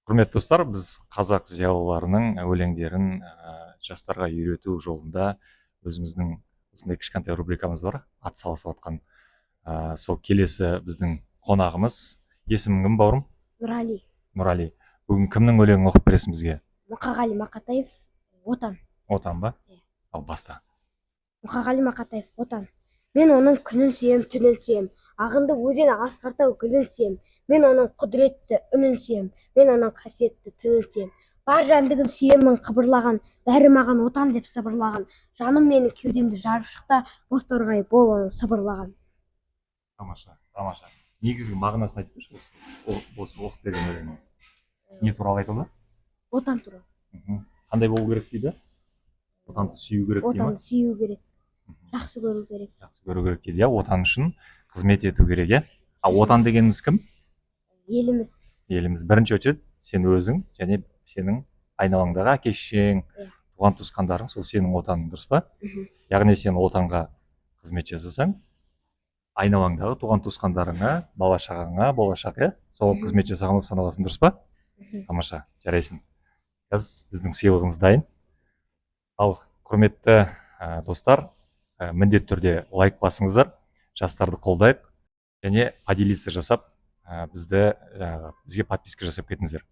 Құрметті достар, біз қазақ зиялыларының өлеңдерін жастарға үйрету жолында өзіміздің осындай кішкентай рубрикамыз бар, атсалысып жатқан. Сол келесі біздің қонағымыз. Есімің кім, бауырым? Нұрали. Нұрали. Бүгін кімнің өлеңін оқып бересің бізге? Мұқағали Мақатаев, отан. Отан ба? Ал баста. Мұқағали Мақатаев, отан. Мен оның күнін сүйем, түнін сүйем. Ағынды өзен асқартау гүлін сүйем. Мен оның құдіретті үнін сүйем. Мен оның қасиетті тілін сүйем. Бар жәндігін сүйемін қыбырлаған, бәрі маған отан деп сыбырлаған. Жаным менің кеудемді жарып шықта, боз торғай бол оның сыбырлаған. Тамаша, тамаша. Негізгі мағынасын айтып берші осы оқып берген өлеңнің. Не туралы айтылды? Отан туралы. Қандай болу керек дейді? Отанды сүю керек дейді ме? Отанды сүю керек. Жақсы көру керек. Жақсы көру керек дейді, отан үшін қызмет ету керек, иә. Ал отан дегеніміз кім? Еліміз. Еліміз. Бірінші очередь сен өзің және сенің айналаңдағы әке-шешең, туған туысқандарың, сол сенің отаның, дұрыс па? Яғни сен отанға қызмет жасасаң, айналаңдағы туған туысқандарыңа, бала шағаңа, болашақ, сол қызмет жасаған болып саналасың, дұрыс па? Тамаша, жарайсың. Қазір біздің сыйлығымыз дайын. Ал құрметті достар, міндетті түрде лайк басыңыздар, жастарды қолдайық және поделиться жасап, бізге подписка жасап кетіңіздер.